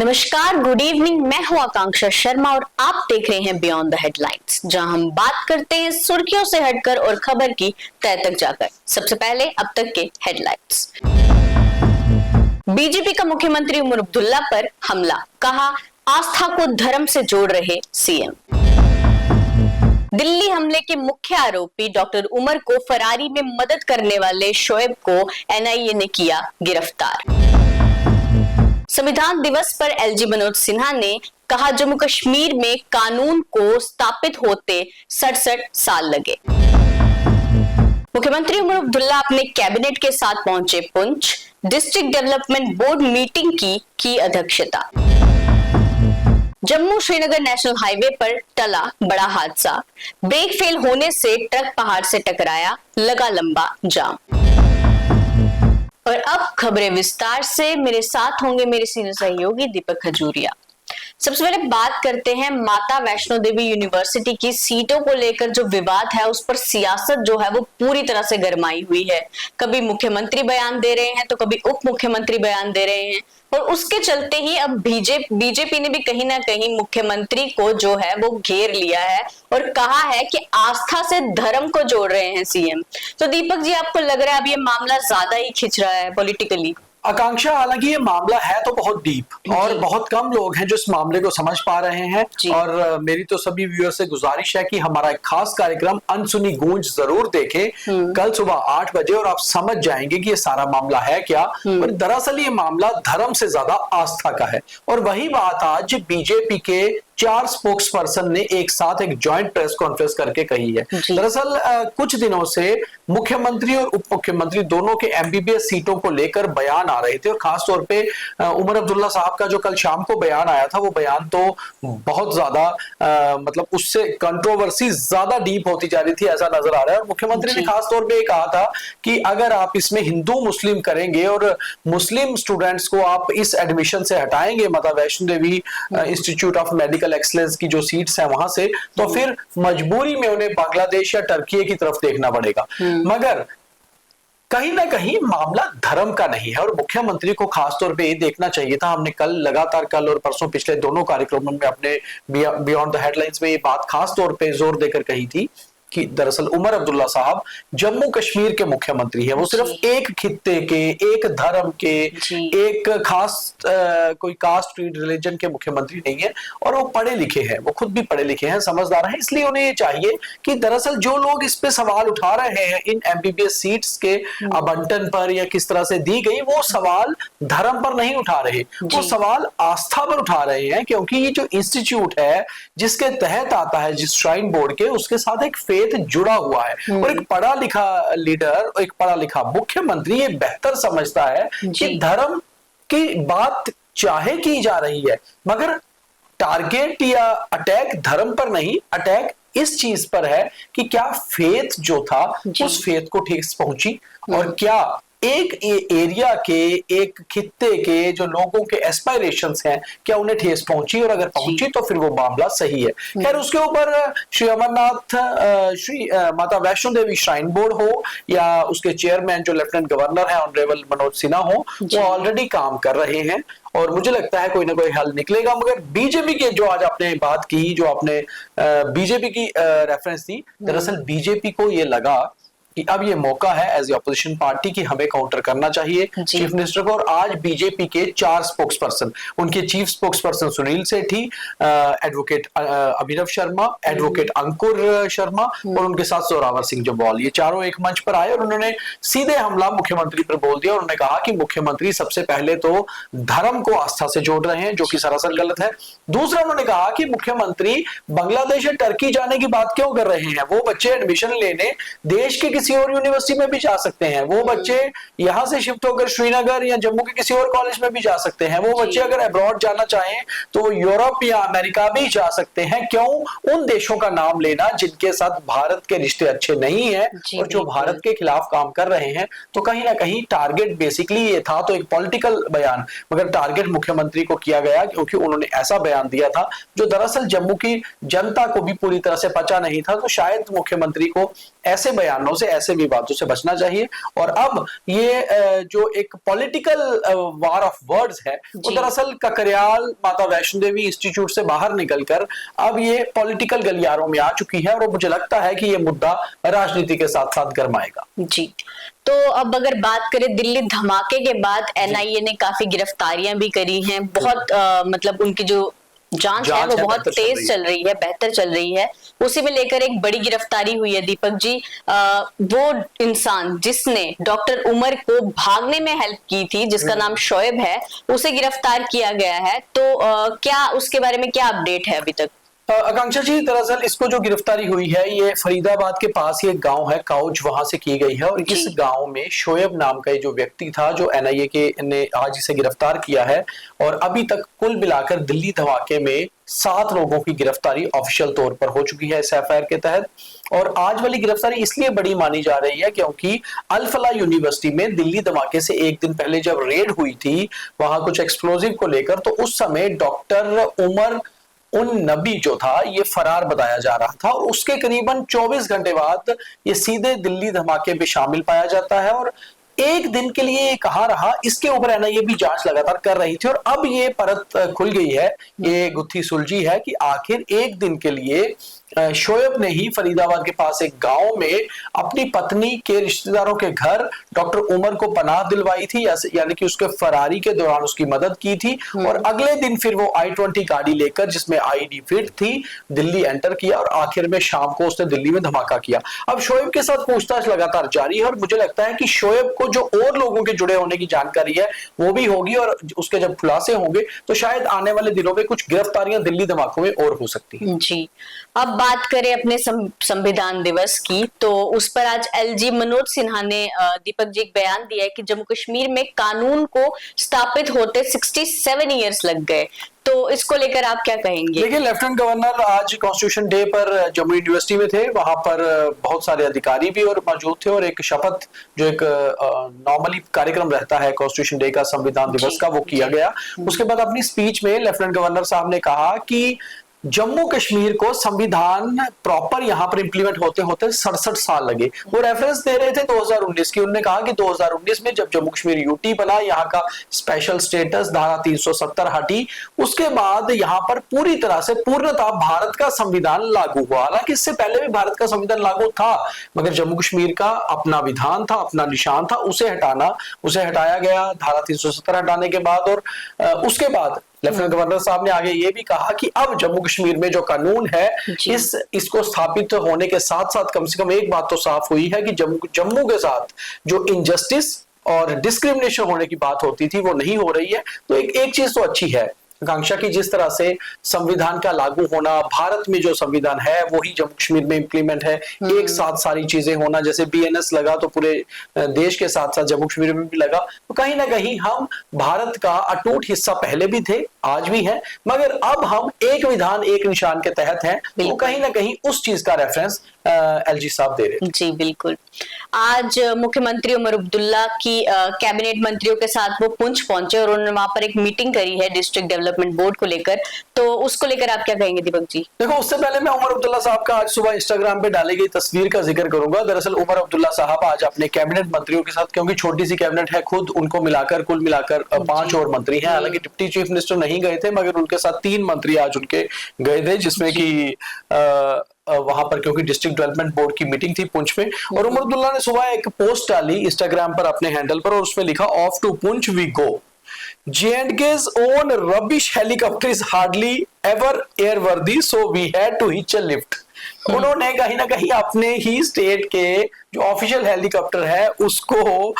नमस्कार, good evening. मैं हूं आकांक्षा शर्मा और आप देख रहे हैं बियॉन्ड द हेडलाइंस, जहां हम बात करते हैं सुर्खियों से हटकर और खबर की तह तक जाकर। सबसे पहले अब तक के हेडलाइंस। बीजेपी का मुख्यमंत्री उमर अब्दुल्ला पर हमला, कहा आस्था को धर्म से जोड़ रहे सीएम। दिल्ली हमले के मुख्य आरोपी डॉक्टर उमर को फरारी में मदद करने वाले शोएब को एनआईए ने किया गिरफ्तार। संविधान दिवस पर एलजी मनोज सिन्हा ने कहा जम्मू कश्मीर में कानून को स्थापित होते 67 साल लगे। मुख्यमंत्री उमर अब्दुल्ला अपने कैबिनेट के साथ पहुंचे Poonch, district development board meeting की अध्यक्षता। जम्मू श्रीनगर नेशनल हाईवे पर टला बड़ा हादसा, ब्रेक फेल होने से ट्रक पहाड़ से टकराया, लगा लंबा जाम। और अब खबरें विस्तार से। मेरे साथ होंगे मेरे सीनियर सहयोगी दीपक खजूरिया। सबसे पहले बात करते हैं माता वैष्णो देवी यूनिवर्सिटी की सीटों को लेकर जो विवाद है उस पर सियासत जो है वो पूरी तरह से गरमाई हुई है। कभी मुख्यमंत्री बयान दे रहे हैं तो कभी उप मुख्यमंत्री बयान दे रहे हैं, और उसके चलते ही अब बीजेपी ने भी कहीं ना कहीं मुख्यमंत्री को जो है वो घेर लिया है और कहा है कि आस्था से धर्म को जोड़ रहे हैं सीएम। तो दीपक जी, आपको लग रहा है अब ये मामला ज्यादा ही खिंच रहा है पॉलिटिकली? आकांक्षा, हालांकि ये मामला है तो बहुत डीप और बहुत कम लोग हैं जो इस मामले को समझ पा रहे हैं। और मेरी तो सभी व्यूअर से गुजारिश है कि हमारा एक खास कार्यक्रम अनसुनी गूंज जरूर देखें कल सुबह 8 बजे, और आप समझ जाएंगे कि ये सारा मामला है क्या। और दरअसल ये मामला धर्म से ज्यादा आस्था का है, और वही बात आज बीजेपी के 4 स्पोक्स पर्सन ने एक साथ एक जॉइंट प्रेस कॉन्फ्रेंस करके कही है। दरअसल कुछ दिनों से मुख्यमंत्री और उप मुख्यमंत्री दोनों के एमबीबीएस सीटों को लेकर बयान आ रहे थे, और खास तौर पे उमर अब्दुल्ला साहब का जो कल शाम को बयान आया था वो बयान तो बहुत ज्यादा मतलब उससे कंट्रोवर्सी ज्यादा डीप होती जा रही थी, ऐसा नजर आ रहा है। और मुख्यमंत्री ने खास तौर पे कहा था कि अगर आप इसमें हिंदू मुस्लिम करेंगे और मुस्लिम स्टूडेंट्स को आप इस एडमिशन से हटाएंगे माता Vaishno Devi institute of medical excellence की जो सीट्स हैं वहां से, तो फिर मजबूरी में उन्हें बांग्लादेश या टर्की की तरफ देखना पड़ेगा। मगर कहीं ना कहीं मामला धर्म का नहीं है, और मुख्यमंत्री को खास तौर पे ये देखना चाहिए था। हमने कल लगातार कल और परसों पिछले दोनों कार्यक्रमों में अपने बियॉन्ड द हेडलाइंस में ये बात खास तौर पे जोर देकर कही थी कि दरअसल उमर अब्दुल्ला साहब जम्मू कश्मीर के मुख्यमंत्री हैं। वो सिर्फ एक खित्ते के, एक धर्म के, एक खास कोई कास्ट क्रीड रिलीजन के मुख्यमंत्री नहीं है, और वो पढ़े लिखे हैं, वो खुद भी पढ़े लिखे हैं, समझदार हैं। इसलिए उन्हें ये चाहिए कि दरअसल जो लोग इस पे सवाल उठा रहे हैं इन एमबीबीएस सीट्स के आवंटन पर या किस तरह से दी गई, वो सवाल धर्म पर नहीं उठा रहे, वो सवाल आस्था पर उठा रहे हैं। क्योंकि ये जो इंस्टीट्यूट है जिसके तहत आता है, जिस श्राइन बोर्ड के, उसके साथ एक जुड़ा हुआ है, और एक पढ़ा लिखा लीडर, एक पढ़ा लिखा मुख्यमंत्री ये बेहतर समझता है कि धर्म की बात चाहे की जा रही है, मगर टारगेट या अटैक धर्म पर नहीं, अटैक इस चीज पर है कि क्या फेथ जो था उस फेथ को ठेस पहुंची, और क्या एक एरिया के, एक खित्ते के जो लोगों के एस्पायरेशंस हैं क्या उन्हें ठेस पहुंची, और अगर पहुंची तो फिर वो मामला सही है। खैर, उसके ऊपर श्री अमरनाथ श्री माता वैष्णो देवी श्राइन बोर्ड हो या उसके चेयरमैन जो लेफ्टिनेंट गवर्नर है ऑनरेबल मनोज सिन्हा हो, वो ऑलरेडी काम कर रहे हैं, और मुझे लगता है कोई ना कोई हल निकलेगा। मगर बीजेपी के जो आज आपने बात की, जो आपने बीजेपी की रेफरेंस दी, दरअसल बीजेपी को ये लगा कि अब ये मौका है एज ए अपोजिशन पार्टी की हमें काउंटर करना चाहिए चीफ मिनिस्टर को। और आज बीजेपी के 4 स्पोक्स पर्सन, उनके चीफ स्पोक्स पर्सन सुनील सेठी, एडवोकेट अभिनव शर्मा, एडवोकेट अंकुर शर्मा और उनके साथ जोरावर सिंह जम्वाल, ये चारों एक मंच पर आए और उन्होंने सीधे हमला मुख्यमंत्री पर बोल दिया। उन्होंने कहा कि मुख्यमंत्री सबसे पहले तो धर्म को आस्था से जोड़ रहे हैं, जो कि सरासर गलत है। दूसरा, उन्होंने कहा कि मुख्यमंत्री बांग्लादेश या टर्की जाने की बात क्यों कर रहे हैं? वो बच्चे एडमिशन लेने देश के किसी और यूनिवर्सिटी में भी जा सकते हैं, वो बच्चे यहां से शिफ्ट होकर श्रीनगर या जम्मू के किसी और कॉलेज में भी जा सकते हैं, वो बच्चे अगर अब्रॉड जाना चाहें तो यूरोप या अमेरिका भी जा सकते हैं। क्यों उन देशों का नाम लेना जिनके साथ भारत के रिश्ते अच्छे नहीं है और जो भारत के खिलाफ काम कर रहे हैं? तो कहीं ना कहीं टारगेट बेसिकली ये था, तो एक पॉलिटिकल बयान, मगर टारगेट मुख्यमंत्री को किया गया क्योंकि उन्होंने ऐसा बयान दिया था जो दरअसल जम्मू की जनता को भी पूरी तरह से पचा नहीं था। तो शायद मुख्यमंत्री को ऐसे बयानों से, ऐसे विवादों से बचना चाहिए। और अब ये जो एक पॉलिटिकल वार ऑफ वर्ड्स है वो दरअसल ककरयाल माता वैष्णो देवी इंस्टीट्यूट से बाहर निकलकर अब ये पॉलिटिकल गलियारों में आ चुकी है, और मुझे लगता है कि ये मुद्दा राजनीति के साथ साथ गरमाएगा। जी, तो अब अगर बात करें दिल्ली धमाके के बाद एनआईए ने काफी गिरफ्तारियां भी करी हैं, बहुत मतलब उनकी जो जांच है वो बहुत तेज चल रही है, बेहतर चल रही है। उसी में लेकर एक बड़ी गिरफ्तारी हुई है दीपक जी। वो इंसान जिसने डॉक्टर उमर को भागने में हेल्प की थी, जिसका नाम शोएब है, उसे गिरफ्तार किया गया है। तो क्या उसके बारे में क्या अपडेट है अभी तक? आकांक्षा जी, दरअसल इसको जो गिरफ्तारी हुई है ये फरीदाबाद के पास ही एक गांव है काउच, वहां से की गई है। और इस गांव में शोएब नाम का जो व्यक्ति था जो एनआईए के ने आज इसे गिरफ्तार किया है। और अभी तक कुल मिलाकर दिल्ली धमाके में 7 लोगों की गिरफ्तारी ऑफिशियल तौर पर हो चुकी है इस एफआईआर के तहत। और आज वाली गिरफ्तारी इसलिए बड़ी मानी जा रही है क्योंकि अल फलाह यूनिवर्सिटी में दिल्ली धमाके से एक दिन पहले जब रेड हुई थी वहां कुछ एक्सप्लोजिव को लेकर, तो उस समय डॉक्टर उमर उन नबी जो था ये फरार बताया जा रहा था। और उसके करीबन 24 घंटे बाद ये सीधे दिल्ली धमाके में शामिल पाया जाता है। और एक दिन के लिए कहाँ रहा, इसके ऊपर एनआईए भी जांच लगातार कर रही थी। और अब ये परत खुल गई है, ये गुत्थी सुलझी है कि आखिर एक दिन के लिए शोएब ने ही फरीदाबाद के पास एक गांव में अपनी पत्नी के रिश्तेदारों के घर डॉक्टर उमर को पनाह दिलवाई थी, यानी कि उसके फरारी के दौरान उसकी मदद की थी। और अगले दिन फिर वो i20 गाड़ी लेकर जिसमें आईडी फिट थी दिल्ली एंटर किया, और आखिर में शाम को उसने दिल्ली में धमाका किया। अब शोएब के साथ पूछताछ लगातार जारी है, और मुझे लगता है कि शोएब को जो और लोगों के जुड़े होने की जानकारी है वो भी होगी, और उसके जब खुलासे होंगे तो शायद आने वाले दिनों में कुछ गिरफ्तारियां दिल्ली धमाकों में और हो सकती है। जी, अब बात करें अपने संविधान दिवस की, तो उस पर आज एलजी मनोज सिन्हा ने दीपक जी एक बयान दिया है कि जम्मू कश्मीर में कानून को स्थापित होते 67 ईयर्स लग गए। तो इसको लेकर आप क्या कहेंगे? देखिए, लेफ्टिनेंट गवर्नर आज कॉन्स्टिट्यूशन डे पर जम्मू यूनिवर्सिटी में थे, वहां पर बहुत सारे अधिकारी भी और मौजूद थे, और एक शपथ जो एक नॉर्मली कार्यक्रम रहता है कॉन्स्टिट्यूशन डे का, संविधान दिवस का, वो किया गया। उसके बाद अपनी स्पीच में लेफ्टिनेंट गवर्नर साहब ने कहा कि जम्मू कश्मीर को संविधान प्रॉपर यहाँ पर इंप्लीमेंट होते होते 67 साल लगे। वो रेफरेंस दे रहे थे 2019 की। उन्होंने कहा कि 2019 में जब जम्मू कश्मीर यूटी बना, यहाँ का स्पेशल स्टेटस धारा 370 हटी, उसके बाद यहाँ पर पूरी तरह से पूर्णतः भारत का संविधान लागू हुआ। हालांकि इससे पहले भी भारत का संविधान लागू था, मगर जम्मू कश्मीर का अपना विधान था, अपना निशान था, उसे हटाया गया धारा 370 हटाने के बाद। और उसके बाद लेफ्टिनेंट गवर्नर साहब ने आगे ये भी कहा कि अब जम्मू कश्मीर में जो कानून है इसको स्थापित होने के साथ साथ कम से कम एक बात तो साफ हुई है कि जम्मू के साथ जो इनजस्टिस और डिस्क्रिमिनेशन होने की बात होती थी वो नहीं हो रही है। तो एक चीज तो अच्छी है आकांक्षा की, जिस तरह से संविधान का लागू होना, भारत में जो संविधान है वही जम्मू कश्मीर में इंप्लीमेंट है, एक साथ सारी चीजें होना, जैसे बीएनएस लगा तो पूरे देश के साथ साथ जम्मू कश्मीर में भी लगा। तो कहीं ना कहीं हम भारत का अटूट हिस्सा पहले भी थे, आज भी है, मगर अब हम एक विधान एक निशान के तहत हैं। तो कहीं ना कहीं उस चीज का रेफरेंस एलजी साहब दे रहे। जी बिल्कुल। आज मुख्यमंत्री उमर अब्दुल्ला की कैबिनेट मंत्रियों के साथ वो पुंछ पहुंचे और उन्होंने वहां पर एक मीटिंग करी है डिस्ट्रिक्ट डेवलपमेंट बोर्ड को लेकर। तो उसको लेकर आप क्या कहेंगे दीपक जी? देखो, उससे पहले मैं उमर अब्दुल्ला साहब का आज सुबह इंस्टाग्राम पे डाली गई तस्वीर का जिक्र करूंगा। दरअसल उमर अब्दुल्ला साहब आज अपने कैबिनेट मंत्रियों के साथ, क्योंकि छोटी सी कैबिनेट है, खुद उनको मिलाकर कुल मिलाकर 5 और मंत्री हैं। हालांकि डिप्टी चीफ मिनिस्टर नहीं गए थे, मगर उनके साथ 3 मंत्री आज उनके गए थे, जिसमें कि वहां पर क्योंकि डिस्ट्रिक्ट डेवलपमेंट बोर्ड की मीटिंग थी पुंछ में। और उमर अब्दुल्ला ने सुबह एक पोस्ट डाली इंस्टाग्राम पर अपने हैंडल पर, और उसमें लिखा off to Poonch we go. J&K's own rubbish helicopter is hardly ever airworthy, so we had to hitch a lift. उन्होंने कहीं ना कहीं अपने ही स्टेट के जो ऑफिशियल हेलीकॉप्टर है उसको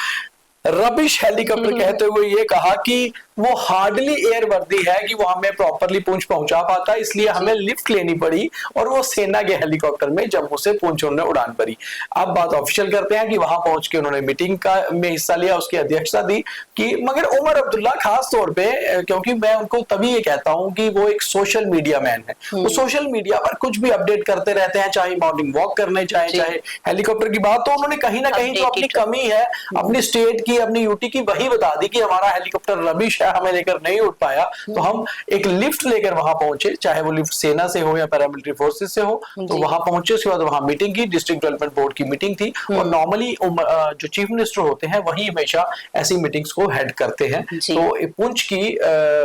रबिश हेलीकॉप्टर कहते हुए ये कहा कि वो हार्डली एयर वर्दी है कि वो हमें प्रॉपरली पुंछ पहुंचा पाता, इसलिए हमें लिफ्ट लेनी पड़ी और वो सेना के हेलीकॉप्टर में जम्मू से पुंछ उन्होंने उड़ान भरी। अब बात ऑफिशियल करते हैं कि वहां पहुंच के उन्होंने मीटिंग का में हिस्सा लिया, उसकी अध्यक्षता दी कि मगर उमर अब्दुल्ला खास तौर पे, क्योंकि मैं उनको तभी ये कहता हूं कि वो एक सोशल मीडिया मैन है, वो सोशल मीडिया पर कुछ भी अपडेट करते रहते हैं, चाहे मॉर्निंग वॉक करने, चाहे हेलीकॉप्टर की बात। तो उन्होंने कहीं ना कहीं जो अपनी कमी है अपनी स्टेट की, अपनी यूटी की, वही बता दी कि हमारा हेलीकॉप्टर रबिश है, पाया, हमें लेकर नहीं उठ पाया, तो हम एक लिफ्ट लेकर वहां पहुंचे, चाहे वो लिफ्ट सेना से हो या पैरामिलिट्री फोर्सेस से हो, तो वहां पहुंचे। उसके बाद वहां मीटिंग की, डिस्ट्रिक्ट डेवलपमेंट बोर्ड की मीटिंग थी, और नॉर्मली जो चीफ मिनिस्टर होते हैं वही हमेशा ऐसी मीटिंग्स को हेड करते हैं। तो पुंछ की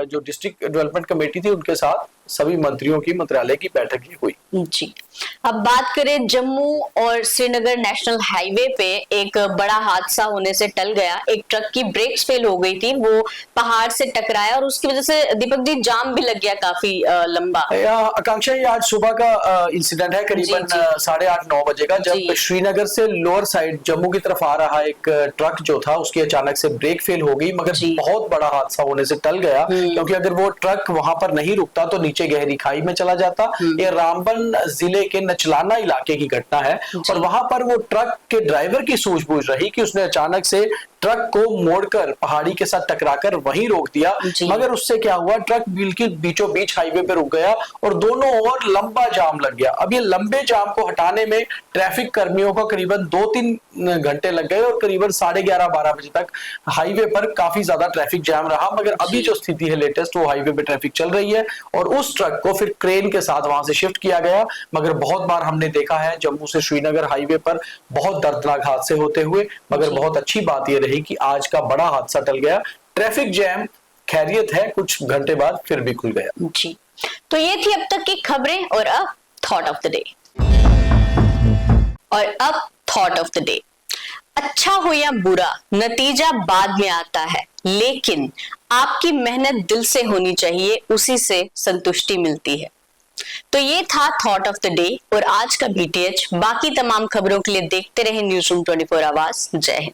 जो डिस्ट्रिक्ट डेवलपमेंट कमेटी थी, उनके साथ सभी मंत्रियों की मंत्रालय की बैठक हुई जी। अब बात करें जम्मू और श्रीनगर नेशनल हाईवे पे एक बड़ा हादसा होने से टल गया। एक ट्रक की ब्रेक्स फेल हो गई थी, वो पहाड़ से टकराया और उसकी वजह से दीपक जी जाम भी लग गया काफी लंबा। आकांक्षा, ये आज सुबह का इंसिडेंट है, करीबन 8:30-9 बजे का, जब श्रीनगर से लोअर साइड जम्मू की तरफ आ रहा एक ट्रक जो था, उसकी अचानक से ब्रेक फेल हो गई, मगर बहुत बड़ा हादसा होने से टल गया, क्योंकि अगर वो ट्रक वहां पर नहीं रुकता तो नीचे गहरी खाई में चला जाता। ये रामबन जिले के नचलाना इलाके की घटना है, और वहां पर वो ट्रक के ड्राइवर की सूझबूझ रही कि उसने अचानक से ट्रक को मोड़कर पहाड़ी के साथ टकराकर वहीं रोक दिया, मगर उससे क्या हुआ, ट्रक बिल्कुल बीचों बीच हाईवे पे रुक गया और दोनों ओर लंबा जाम लग गया। अब ये लंबे जाम को हटाने में ट्रैफिक कर्मियों को करीबन 2-3 घंटे लग गए, और करीबन 11:30-12 बजे तक हाईवे पर काफी ज्यादा ट्रैफिक जाम रहा। मगर अभी जो स्थिति है लेटेस्ट, वो हाईवे पे ट्रैफिक चल रही है, और उस ट्रक को फिर क्रेन के साथ वहां से शिफ्ट किया गया। मगर बहुत बार हमने देखा है जम्मू से श्रीनगर हाईवे पर बहुत दर्दनाक हादसे होते हुए, मगर बहुत अच्छी बात यह रही कि आज का बड़ा हादसा टल गया। ट्रैफिक जैम खैरियत है, कुछ घंटे बाद फिर भी खुल गया। जी, तो ये थी अब तक की खबरें, और अब थॉट ऑफ द डे। और अब थॉट ऑफ द डे, अच्छा हो या बुरा, नतीजा बाद में आता है, लेकिन आपकी मेहनत दिल से होनी चाहिए, उसी से संतुष्टि मिलती है। तो ये था थॉट ऑफ द डे और आज का बीटीएच। बाकी तमाम खबरों के लिए देखते रहे न्यूज़ रूम 24 आवाज। जय हिंद।